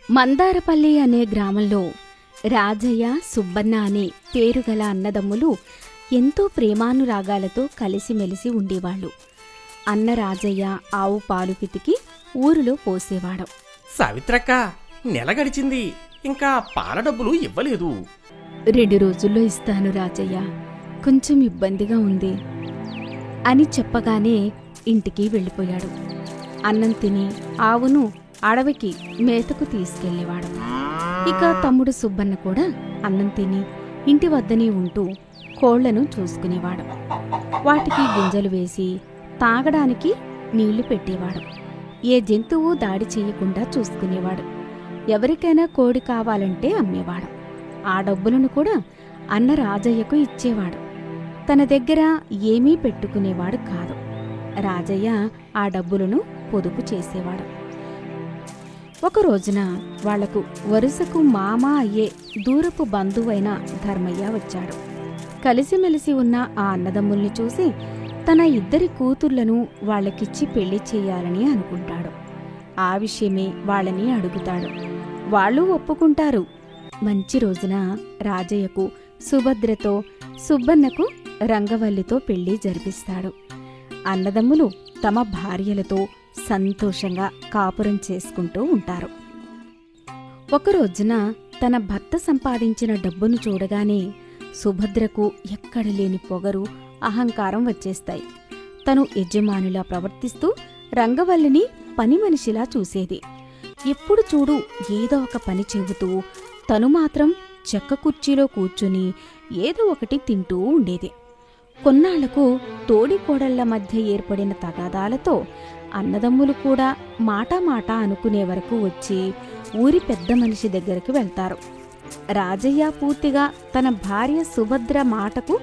మందారపల్లి అనే గ్రామంలో రాజయ్య, సుబ్బన్న అనే పేరుగల అన్నదమ్ములు ఎంతో ప్రేమానురాగాలతో కలిసిమెలిసి ఉండేవాళ్లు. అన్న రాజయ్య ఆవు పాలు పితికి ఊరిలో పోసేవాడు. సావిత్రక్క, నెల గడిచింది, ఇంకా పాల డబ్బులు ఇవ్వలేదు. 2 రోజుల్లో ఇస్తాను రాజయ్య, కొంచెం ఇబ్బందిగా ఉంది అని చెప్పగానే ఇంటికి వెళ్ళిపోయాడు. అన్నం తిని ఆవును అడవికి మేతకు తీసుకెళ్లేవాడు. ఇక తమ్ముడు సుబ్బన్న కూడా అన్నం తిని ఇంటి వద్దనే ఉంటూ కోళ్లను చూసుకునేవాడు. వాటికి గింజలు వేసి తాగడానికి నీళ్లు పెట్టేవాడు. ఏ జంతువు దాడి చేయకుండా చూసుకునేవాడు. ఎవరికైనా కోడి కావాలంటే అమ్మేవాడు. ఆ డబ్బులను కూడా అన్న రాజయ్యకు ఇచ్చేవాడు. తన దగ్గర ఏమీ పెట్టుకునేవాడు కాదు. రాజయ్య ఆ డబ్బులను పొదుపు చేసేవాడు. ఒక రోజున వాళ్లకు వరుసకు మామ అయ్యే దూరపు బంధువైన ధర్మయ్య వచ్చాడు. కలిసిమెలిసి ఉన్న ఆ అన్నదమ్ముల్ని చూసి తన 2 కూతుళ్లను వాళ్ళకిచ్చి పెళ్లి చెయ్యాలని అనుకుంటాడు. ఆ విషయమే వాళ్ళని అడుగుతాడు. వాళ్ళు ఒప్పుకుంటారు. మంచి రోజున రాజయ్యకు సుభద్రతో, సుబ్బన్నకు రంగవల్లితో పెళ్లి జరిపిస్తాడు. అన్నదమ్ములు తమ భార్యలతో సంతోషంగా కాపురం చేసుకుంటూ ఉంటారు. ఒకరోజున తన భర్త సంపాదించిన డబ్బును చూడగానే సుభద్రకు ఎక్కడలేని పొగరు, అహంకారం వచ్చేస్తాయి. తను యజమానులా ప్రవర్తిస్తూ రంగవల్లిని పని మనిషిలా చూసేది. ఎప్పుడు చూడు ఏదో ఒక పని చెబుతూ తను మాత్రం చెక్క కుర్చీలో కూర్చుని ఏదో ఒకటి తింటూ ఉండేది. కొన్నాళ్లకు తోడికోడళ్ల మధ్య ఏర్పడిన తగాదాలతో అన్నదమ్ములు కూడా మాటా అనుకునే వరకు వచ్చి ఊరి పెద్ద మనిషి దగ్గరికి వెళ్తారు. రాజయ్య పూర్తిగా తన భార్య సుభద్ర మాటకు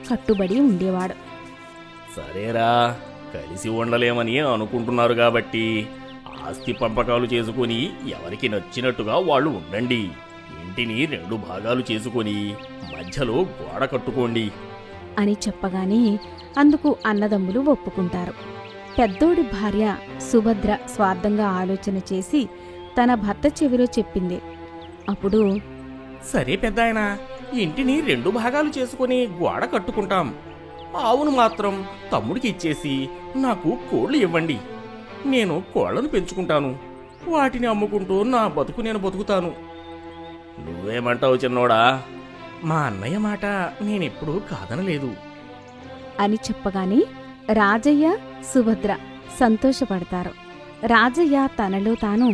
కట్టుబడి ఉండేవాడు. సరేరా, కలిసి ఉండలేమని అనుకుంటున్నారు కాబట్టి ఆస్తి పంపకాలు చేసుకుని ఎవరికి నచ్చినట్టుగా వాళ్ళు ఉండండి. ఇంటిని 2 భాగాలు చేసుకుని మధ్యలో గోడ కట్టుకోండి అని చెప్పగానే అందుకు అన్నదమ్ములు ఒప్పుకుంటారు. పెద్దోడి భార్య సుభద్ర స్వార్థంగా ఆలోచన చేసి తన భర్త చెవిలో చెప్పింది. అప్పుడు, సరే పెద్దాయనా, ఇంటిని 2 భాగాలు చేసుకుని గోడ కట్టుకుంటాం. ఆవును మాత్రం తమ్ముడికి ఇచ్చేసి నాకు కోళ్లు ఇవ్వండి. నేను కోళ్లను పెంచుకుంటాను. వాటిని అమ్ముకుంటూ నా బతుకు నేను బతుకుతాను. నువ్వేమంటావు చిన్నోడా? మా అన్నయ్య మాట నేనెప్పుడూ కాదనలేదు అని చెప్పగానే రాజయ్య, సుభద్ర సంతోషపడతారు. రాజయ్య తనలో తాను,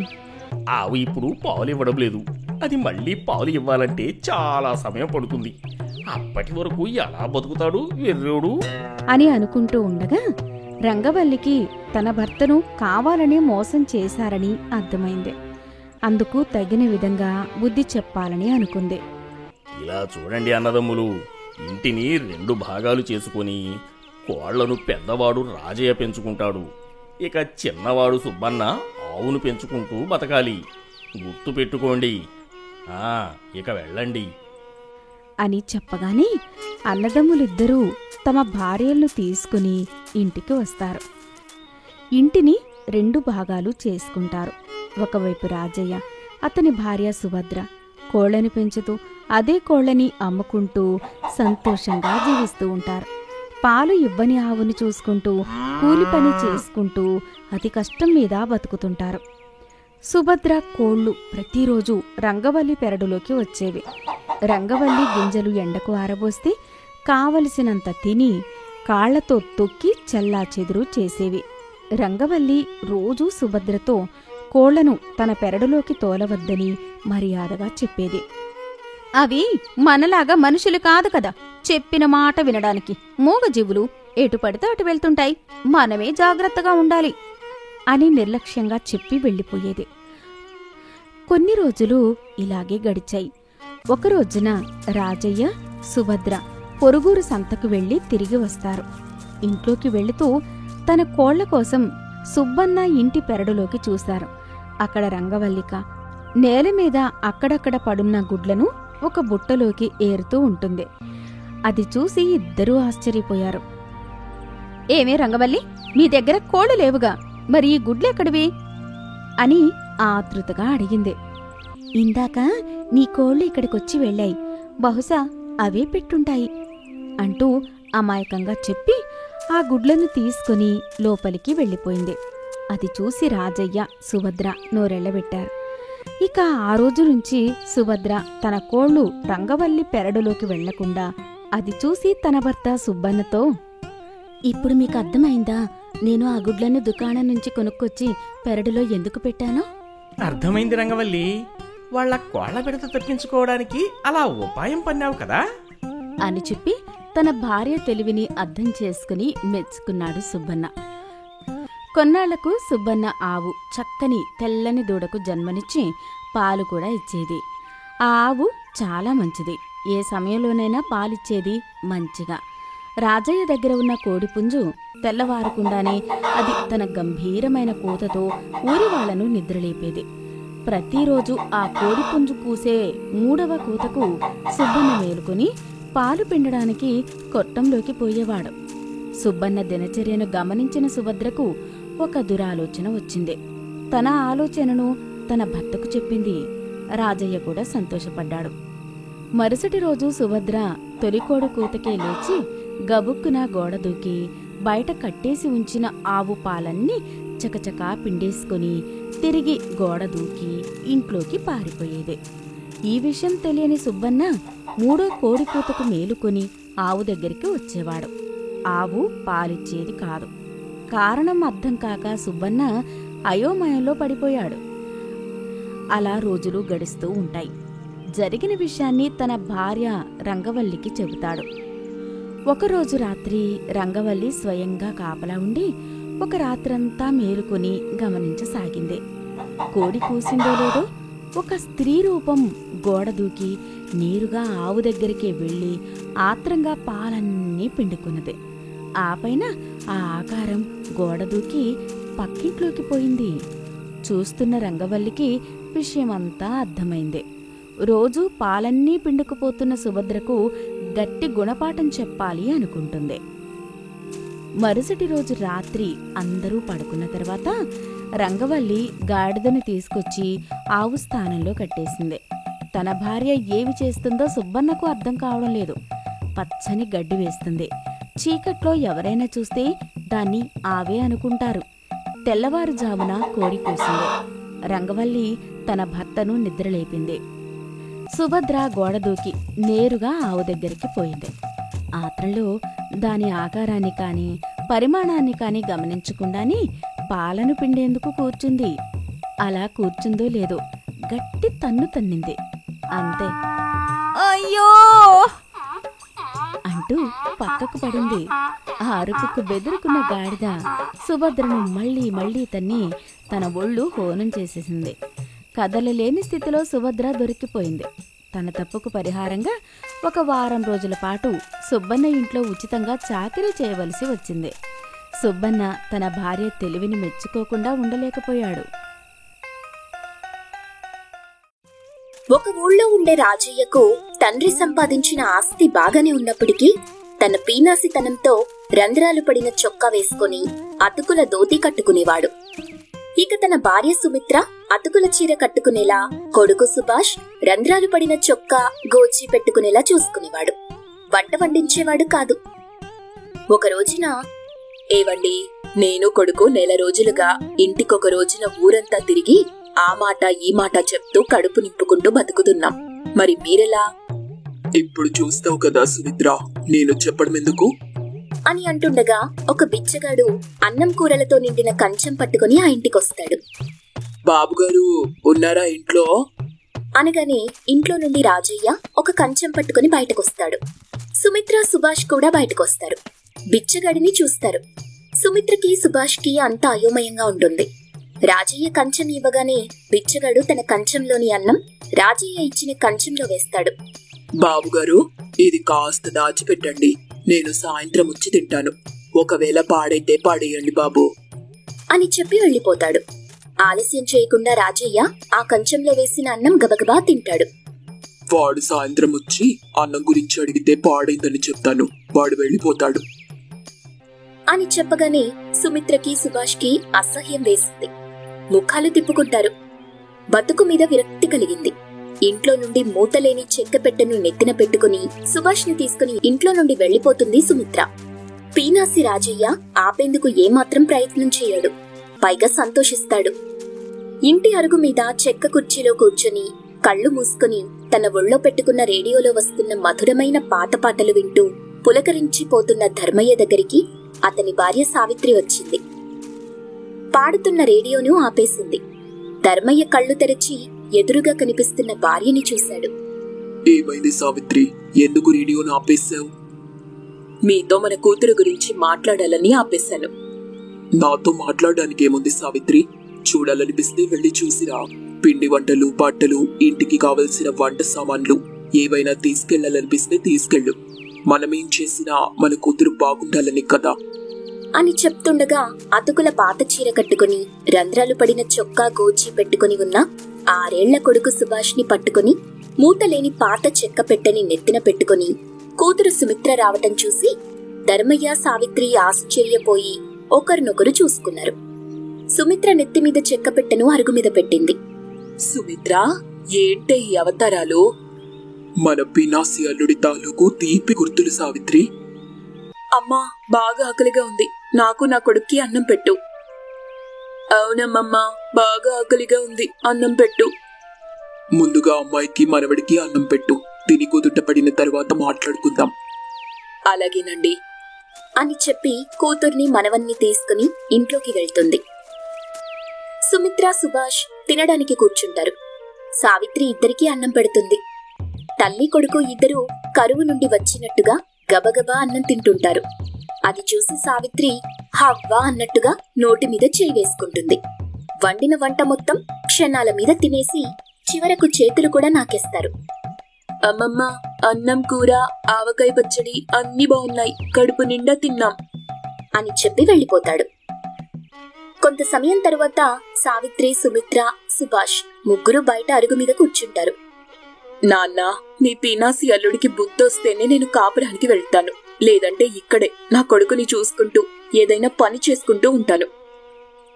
ఆవు ఇప్పుడు పాలు ఇవ్వడం లేదు, అది మళ్ళీ పాలు ఇవ్వాలంటే చాలా సమయం పడుతుంది. అప్పటి వరకు ఎలా బతుకుతాడు వెర్రోడు అని అనుకుంటూ ఉండగా రంగవల్లికి తన భర్తను కావాలని మోసం చేశారని అర్థమైంది. అందుకు తగిన విధంగా బుద్ధి చెప్పాలని అనుకుంది. ఇలా చూడండి అన్నదమ్ములు, ఇంటిని 2 భాగాలు చేసుకుని కోళ్లను పెద్దవాడు రాజయ్య పెంచుకుంటాడు. ఇక చిన్నవాడు సుబ్బన్న ఆవును పెంచుకుంటూ బతకాలి. గుర్తు పెట్టుకోండి. ఇక వెళ్ళండి అని చెప్పగానే అన్నదమ్ములిద్దరూ తమ భార్యలను తీసుకుని ఇంటికి వస్తారు. ఇంటిని 2 భాగాలు చేసుకుంటారు. ఒకవైపు రాజయ్య, అతని భార్య సుభద్ర కోళ్లని పెంచుతూ అదే కోళ్లని అమ్ముకుంటూ సంతోషంగా జీవిస్తూ ఉంటారు. పాలు ఇవ్వని ఆవుని చూసుకుంటూ కూలి పని చేసుకుంటూ అతి కష్టం మీద బతుకుతుంటారు. సుభద్ర కోళ్లు ప్రతిరోజు రంగవల్లి పెరడులోకి వచ్చేవి. రంగవల్లి గింజలు ఎండకు ఆరబోస్తే కావలసినంత తిని కాళ్లతో తొక్కి చల్లాచెదురు చేసేవి. రంగవల్లి రోజూ సుభద్రతో కోళ్లను తన పెరడులోకి తోలవద్దని మర్యాదగా చెప్పేది. అవి మనలాగా మనుషులు కాదు కదా, చెప్పిన మాట వినడానికి. మూగజీవులు ఎటు పడితే అటు వెళ్తుంటాయి, మనమే జాగ్రత్తగా ఉండాలి అని నిర్లక్ష్యంగా చెప్పి వెళ్ళిపోయేది. కొన్ని రోజులు ఇలాగే గడిచాయి. ఒకరోజున రాజయ్య, సుభద్ర పొరుగురు సంతకు వెళ్లి తిరిగి వస్తారు. ఇంట్లోకి వెళుతూ తన కోళ్ల కోసం సుబ్బన్న ఇంటి పెరడులోకి చూశారు. అక్కడ రంగవల్లిక నేలమీద అక్కడక్కడ పడున్న గుడ్లను ఒక బుట్టలోకి ఏరుతూ ఉంటుంది. అది చూసి ఇద్దరూ ఆశ్చర్యపోయారు. ఏమే రంగవల్లి, నీ దగ్గర కోళ్లు లేవుగా, మరి ఈ గుడ్లెక్కడివి అని ఆతృతగా అడిగింది. ఇందాక నీ కోళ్ళు ఇక్కడికొచ్చి వెళ్ళాయి, బహుశా అవే పెట్టుంటాయి అంటూ అమాయకంగా చెప్పి ఆ గుడ్లను తీసుకుని లోపలికి వెళ్ళిపోయింది. అది చూసి రాజయ్య, సుభద్ర నోరెళ్లబెట్టారు. ఇక ఆ రోజు నుంచి సుభద్ర తన కోళ్లు రంగవల్లి పెరడులోకి వెళ్లకుండా అది చూసి తన భర్త సుబ్బన్నతో, ఇప్పుడు మీకు అర్థమైందా నేను ఆ గుడ్లను దుకాణం నుంచి కొనుక్కొచ్చి పెరడులో ఎందుకు పెట్టానో? అర్థమైంది రంగవల్లి. వాళ్ళ కోళ్ల బిడత తప్పించుకోవడానికి అలా ఉపాయం పన్నావు కదా అని చెప్పి తన భార్య తెలివిని అర్థం చేసుకుని మెచ్చుకున్నాడు సుబ్బన్న. కొన్నాళ్లకు సుబ్బన్న ఆవు చక్కని తెల్లని దూడకు జన్మనిచ్చి పాలు కూడా ఇచ్చేది. ఆ ఆవు చాలా మంచిది. ఏ సమయంలోనైనా పాలిచ్చేది మంచిగా. రాజయ్య దగ్గర ఉన్న కోడిపుంజు తెల్లవారకుండానే అది తన గంభీరమైన కూతతో ఊరి వాళ్లను నిద్రలేపేది. ప్రతిరోజు ఆ కోడిపుంజు కూసే 3వ కూతకు సుబ్బన్న మేలుకొని పాలు పిండడానికి కొట్టంలోకి పోయేవాడు. సుబ్బన్న దినచర్యను గమనించిన సుభద్రకు ఒక దురాలోచన వచ్చింది. తన ఆలోచనను తన భర్తకు చెప్పింది. రాజయ్య కూడా సంతోషపడ్డాడు. మరుసటి రోజు సుభద్ర తొలికోడు కూతకే లేచి గబుక్కున గోడ దూకి బయట కట్టేసి ఉంచిన ఆవు పాలన్నీ చకచకా పిండేసుకుని తిరిగి గోడ దూకి ఇంట్లోకి పారిపోయేది. ఈ విషయం తెలియని సుబ్బన్న 3వ కోడి కూతకు మేలుకొని ఆవు దగ్గరికి వచ్చేవాడు. ఆవు పాలిచ్చేది కాదు. కారణం అర్థం కాక సుబ్బన్న అయోమయంలో పడిపోయాడు. అలా రోజులు గడుస్తూ ఉంటాయి. జరిగిన విషయాన్ని తన భార్య రంగవల్లికి చెబుతాడు. ఒకరోజు రాత్రి రంగవల్లి స్వయంగా కాపలా ఉండి ఒక రాత్రంతా మేలుకొని గమనించసాగింది. కోడి కూసిందో లేదో ఒక స్త్రీ రూపం గోడ దూకి నేరుగా ఆవు దగ్గరికి వెళ్లి ఆత్రంగా పాలన్నీ పిండుకున్నది. ఆపైన ఆ ఆకారం గోడ దూకి పక్కింట్లోకి పోయింది. చూస్తున్న రంగవల్లికి విషయమంతా అర్థమైంది. రోజూ పాలన్నీ పిండుకుపోతున్న సుభద్రకు గట్టి గుణపాఠం చెప్పాలి అనుకుంటుంది. మరుసటి రోజు రాత్రి అందరూ పడుకున్న తర్వాత రంగవల్లి గాడిదను తీసుకొచ్చి ఆవు స్థానంలో కట్టేసింది. తన భార్య ఏమి చేస్తుందో సుబ్బన్నకు అర్థం కావడం లేదు. పచ్చని గడ్డి వేస్తుంది. చీకట్లో ఎవరైనా చూస్తే దాన్ని ఆవే అనుకుంటారు. తెల్లవారుజామున కోడి కూసింది. రంగవల్లి తన భర్తను నిద్రలేపింది. సుభద్ర గోడ దూకి నేరుగా ఆవు దగ్గరికి పోయింది. ఆత్రంలో దాని ఆకారాన్ని కాని పరిమాణాన్ని కాని గమనించకుండానే పాలను పిండేందుకు కూర్చుంది. అలా కూర్చుందో లేదో గట్టి తన్ను తన్నింది. అంతే. అయ్యో అంటూ పక్కకు పడింది. ఆ అరుపుకు బెదురుకున్న గాడిద సుభద్రను మళ్లీ మళ్లీ తన్ని తన ఒళ్ళు హోనం చేసేసింది. కదలలేని స్థితిలో సుభద్ర దొరికిపోయింది. తన తప్పుకు పరిహారంగా 1 వారం రోజుల పాటు సుబ్బన్న ఇంట్లో ఉచితంగా చాకిరీ చేయవలసి వచ్చింది. సుబ్బన్న తన భార్య తెలివిని మెచ్చుకోకుండా ఉండలేకపోయాడు. ఒక ఊళ్ళో ఉండే రాజయ్యకు తండ్రి సంపాదించిన ఆస్తి బాగానే ఉన్నప్పటికీ తన పీనాసితనంతో రంధ్రాలు పడిన చొక్కా వేసుకుని అతుకుల ధోతి కట్టుకునేవాడు. ఇక తన భార్య సుమిత్ర అతుకుల చీర కట్టుకునేలా, కొడుకు సుభాష్ రంధ్రాలు పడిన చొక్కా గోచి పెట్టుకునేలా చూసుకునేవాడు. వంట వండించేవాడు కాదు. ఒక రోజున, ఏవండి, నేను కొడుకు నెల రోజులుగా ఇంటికొక రోజున ఊరంతా తిరిగి ఆ మాట ఈ మాట చెప్తూ కడుపు నింపుకుంటూ బతుకుతున్నాం. మరి మీరెలా? ఇప్పుడు చూస్తావు కదా సుమిత్ర, నేను చెప్పడం ఎందుకు అని అంటుండగా ఒక బిచ్చగాడు అన్నం కూరలతో నిండిన కంచం పట్టుకుని ఆ ఇంటికొస్తాడు. బాబుగారు ఉన్నారా ఇంట్లో అనగానే ఇంట్లో నుండి రాజయ్య ఒక కంచం పట్టుకుని బయటకొస్తాడు. సుమిత్ర, సుభాష్ కూడా బయటకొస్తారు. బిచ్చగాడిని చూస్తారు. సుమిత్రకి సుభాష్కి అంతా అయోమయంగా ఉంటుంది. రాజయ్య కంచం ఇవ్వగానే బిచ్చగాడు తన కంచంలోని అన్నం రాజయ్య ఇచ్చిన కంచంలో వేస్తాడు. బాబుగారు, ఇది కాస్త దాచిపెట్టండి, నేను సాయంత్రం వచ్చి తింటాను. ఒకవేళ పాడైతే పాడేయండి బాబు అని చెప్పి వెళ్లిపోతాడు. ఆలస్యం చేయకుండా రాజయ్య ఆ కంచంలో వేసిన అన్నం గబగబా తింటాడు. వాడు సాయంత్రం వచ్చి అన్నం గురించి అడిగితే పాడైందని చెప్తాను, వాడు వెళ్ళిపోతాడు అని చెప్పగానే సుమిత్రకి సుభాష్కి అసహ్యం వేసింది. ముఖాలు తిప్పుకుంటారు. బతుకు మీద విరక్తి కలిగింది. ఇంట్లో నుండి మూతలేని చెక్క పెట్టెను నెత్తిన పెట్టుకుని సుభాష్ని తీసుకుని ఇంట్లో నుండి వెళ్లిపోతుంది సుమిత్ర. పీనాసి రాజయ్య ఆపేందుకు ఏమాత్రం ప్రయత్నం చేయడు, పైగా సంతోషిస్తాడు. ఇంటి అరుగు మీద చెక్క కుర్చీలో కూర్చుని కళ్ళు మూసుకుని తన ఒళ్ళో పెట్టుకున్న రేడియోలో వస్తున్న మధురమైన పాత పాటలు వింటూ పులకరించిపోతున్న ధర్మయ్య దగ్గరికి అతని భార్య సావిత్రి వచ్చింది. పాడుతున్న రేడియోను ఆపేసింది. ధర్మయ్య కళ్ళు తెరిచి ఎదురుగా కనిపిస్తున్న భార్యని చూశాడు. ఏమైంది సావిత్రి, ఎందుకు రేడియోను ఆపేశావు? మీతో మన కూతురు గురించి మాట్లాడాలని ఆపేశాను. నాతో మాట్లాడడానికి ఏముంది సావిత్రి? చూడాలనిపిస్తే వెళ్ళి చూసిరా. పిండి వంటలు, బట్టలు, ఇంటికి కావలసిన వంట సామాన్లు ఏవైనా తీసుకెళ్లాలనిపిస్తే తీసుకెళ్ళు. మనమేం చేసినా మన కూతురు బాగుండాలని కదా అని చెప్తుండగా అతుకుల పాత చీర కట్టుకుని రంధ్రాలు పడిన చొక్కా గోచి పెట్టుకుని ఉన్న 6 ఏళ్ల కొడుకు సుభాష్ని పట్టుకుని మూతలేని పాత చెక్క పెట్టెని నెత్తిన పెట్టుకుని కూతురు సుమిత్ర రావటం చూసి ధర్మయ్య సావిత్రి ఆశ్చర్యపోయి ఒకరినొకరు చూసుకున్నారు. సుమిత్ర నెత్తిమీద చెక్క పెట్టెను అరుగుమీద పెట్టింది. సుమిత్ర, ఏంటే ఈ అవతారాలు? మన పినాసి అల్లుడి తాలూకు తీపి గుర్తులు సావిత్రి. అమ్మా, బాగా ఆకలిగా ఉంది, నాకు నా కొడుక్కి అన్నం పెట్టు. అవునమ్మమ్మా, బాగా ఆకలిగా ఉంది, అన్నం పెట్టు. ముందుగా అమ్మాయికి మనవడికి అన్నం పెట్టు. తిని కుదుట పడిన తర్వాత మాట్లాడుకుందాం. అలాగేనండి అని చెప్పి కూతుర్ని మనవన్ని తీసుకుని ఇంట్లోకి వెళ్తుంది. సుమిత్ర, సుభాష్ తినడానికి కూర్చుంటారు. సావిత్రి ఇద్దరికీ అన్నం పెడుతుంది. తల్లి కొడుకు ఇద్దరూ కరువు నుండి వచ్చినట్టుగా గబగబా అన్నం తింటుంటారు. అది చూసి సావిత్రి హవ్వా అన్నట్టుగా నోటి మీద చేయి వేసుకుంటుంది. వండిన వంట మొత్తం క్షణాల మీద తినేసి చివరకు చేతులు కూడా నాకేస్తారు. అమ్మమ్మ, అన్నం, కూర, ఆవకాయ పచ్చడి అన్ని బాగున్నాయి, కడుపు నిండా తిన్నాం అని చెప్పి వెళ్లిపోతాడు. కొంత సమయం తరువాత సావిత్రి, సుమిత్ర, సుభాష్ ముగ్గురు బయట అరుగు మీద కూర్చుంటారు. నాన్న, నీ పీనాసి అల్లుడికి బుద్ధొస్తేనే నేను కాపురానికి వెళ్తాను, లేదంటే ఇక్కడే నా కొడుకుని చూసుకుంటూ ఏదైనా పని చేసుకుంటూ ఉంటాను.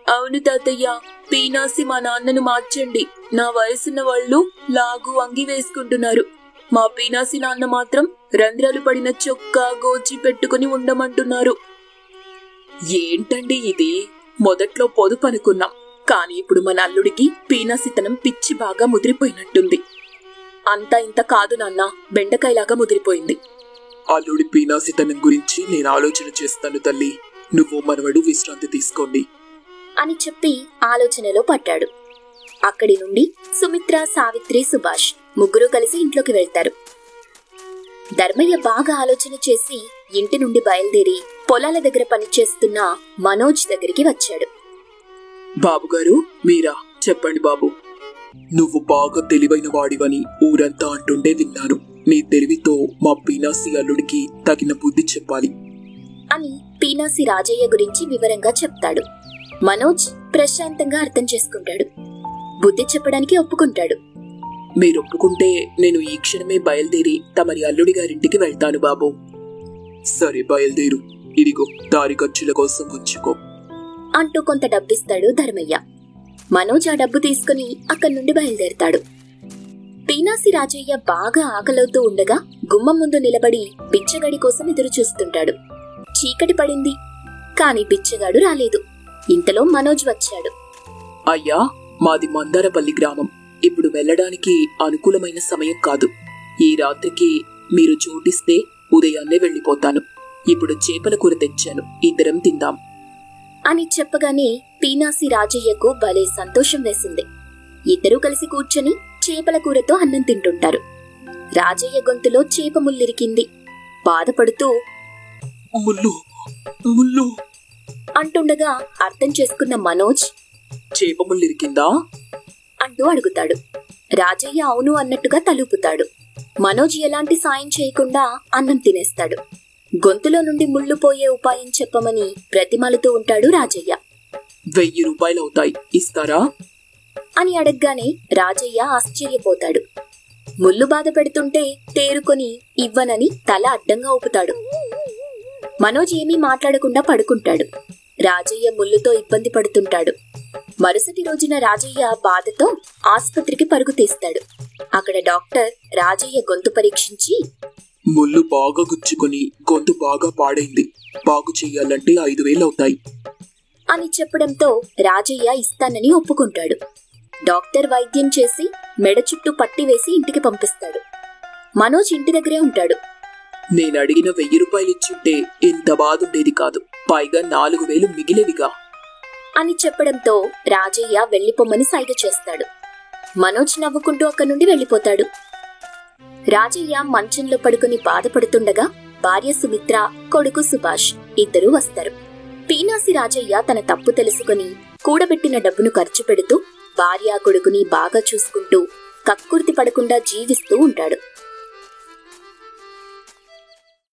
అవును తాతయ్య, పీనాసి మా నాన్నను మార్చండి. నా వయసున్న వాళ్ళు లాగు అంగి వేసుకుంటున్నారు. మా పీనాసి నాన్న మాత్రం రంధ్రాలు పడిన చొక్కా గోచి పెట్టుకుని ఉండమంటున్నారు. ఏంటండి ఇది? మొదట్లో పొదుపు అనుకున్నాం, కానీ ఇప్పుడు మన అల్లుడికి పీనాసితనం పిచ్చి బాగా ముదిరిపోయినట్టుంది. అంతా ఇంత కాదు నాన్న, బెండకాయలాగా ముదిరిపోయింది. అల్లుడి పీనాసితనం గురించి నేను ఆలోచన చేస్తాను తల్లి. నువ్వు మనవడు విశ్రాంతి తీసుకోండి అని చెప్పి ఆలోచనలో పడ్డాడు. అక్కడి నుండి సుమిత్ర, సావిత్రి, సుభాష్ ముగ్గురు కలిసి ఇంట్లోకి వెళ్తారు. ధర్మయ్య బాగా ఆలోచన చేసి ఇంటి నుండి బయలుదేరి పొలాల దగ్గర పనిచేస్తున్న మనోజ్ దగ్గరికి వచ్చాడు. బాబుగారు, మీరా? చెప్పండి బాబు. నువ్వు బాగా తెలివైన వాడివని ఊరంతా అంటుండే విన్నాను. నీ తెలివితో మా పీనాసి అల్లుడికి తగిన బుద్ధి చెప్పాలి అని పీనాసి రాజయ్య గురించి వివరంగా చెప్తాడు. మనోజ్ ప్రశాంతంగా అర్థం చేసుకుంటాడు. బుద్ధి చెప్పడానికి ఒప్పుకుంటాడు. మీరు ఒప్పుకుంటే నేను ఈ క్షణమే బయలుదేరి తమరి అల్లుడి గారింటికి వెళ్తాను బాబు. సరే, బయలుదేరు. ఇదిగో దారి ఖర్చుల కోసం ఉంచుకో అంటూ కొంత డబ్బిస్తాడు ధర్మయ్య. మనోజ్ ఆ డబ్బు తీసుకుని అక్కడి నుండి బయలుదేరతాడు. పీనాసి రాజయ్య బాగా ఆకలవుతూ ఉండగా గుమ్మం ముందు నిలబడి బిచ్చగాడి కోసం ఎదురు చూస్తుంటాడు. చీకటి పడింది, కాని బిచ్చగాడు రాలేదు. ఇంతలో మనోజ్ వచ్చాడు. అయ్యా, మాది మందారపల్లి గ్రామం. ఇప్పుడు వెళ్ళడానికి అనుకూలమైన సమయం కాదు. ఈ రాత్రికి మీరు చోటిస్తే ఉదయాన్నే వెళ్ళిపోతాను. ఇప్పుడు చేపల కూర తెచ్చాను, ఇద్దరం తిందాం అని చెప్పగానే పీనాసి రాజయ్యకు భలే సంతోషం వేసింది. ఇద్దరూ కలిసి కూర్చొని చేపల కూరతో అన్నం తింటుంటారు. రాజయ్య గొంతులో చేప ముల్లిరికింది. బాధపడుతూ ముల్లు ముల్లు అంటుండగా అర్థం చేసుకున్న మనోజ్ చేప ముల్లిరికిందా అంటూ అడుగుతాడు. రాజయ్య అవును అన్నట్టుగా తలుపుతాడు. మనోజ్ ఎలాంటి సాయం చేయకుండా అన్నం తినేస్తాడు. గొంతులో నుండి ముళ్ళు పోయే ఉపాయం చెప్పమని బ్రతిమాలుతూ ఉంటాడు రాజయ్య. 1000 రూపాయలవుతాయి, ఇస్తారా అని అడగ్గానే రాజయ్య ఆశ్చర్యపోతాడు. ముళ్ళు బాధ పెడుతుంటే తేరుకొని ఇవ్వనని తల అడ్డంగా ఊపుతాడు. మనోజ్ ఏమీ మాట్లాడకుండా పడుకుంటాడు. రాజయ్య ముళ్ళుతో ఇబ్బంది పడుతుంటాడు. మరుసటి రోజున రాజయ్య బాధతో ఆస్పత్రికి పరుగు తీస్తాడు. అక్కడ డాక్టర్ రాజయ్య గొంతు పరీక్షించి, ముళ్ళు బాగా గుచ్చుకొని గొంతు బాగా పాడైంది, బాగు చెయ్యాలంటే 5,000 అవుతాయి అని చెప్పడంతో రాజయ్య ఇస్తానని ఒప్పుకుంటాడు. డాక్టర్ వైద్యం చేసి మెడ చుట్టూ పట్టి వేసి ఇంటికి పంపిస్తాడు. మనోజ్ ఇంటి దగ్గరే ఉంటాడు. నేను అడిగిన 1,000 రూపాయలు ఇచ్చుంటే ఇంత బాధ ఉండేది కాదు, పైగా 4,000 మిగిలేవిగా అని చెప్పడంతో రాజయ్య వెళ్లిపోమ్మని సైగ చేస్తాడు. మనోజ్ నవ్వుకుంటూ అక్కడి నుండి వెళ్లిపోతాడు. రాజయ్య మంచంలో పడుకుని బాధపడుతుండగా భార్య సుమిత్ర, కొడుకు సుభాష్ ఇద్దరూ వస్తారు. పీనాసి రాజయ్య తన తప్పు తెలుసుకుని కూడబెట్టిన డబ్బును ఖర్చు పెడుతూ భార్య కొడుకుని బాగా చూసుకుంటూ కక్కుర్తి పడకుండా జీవిస్తూ ఉంటాడు.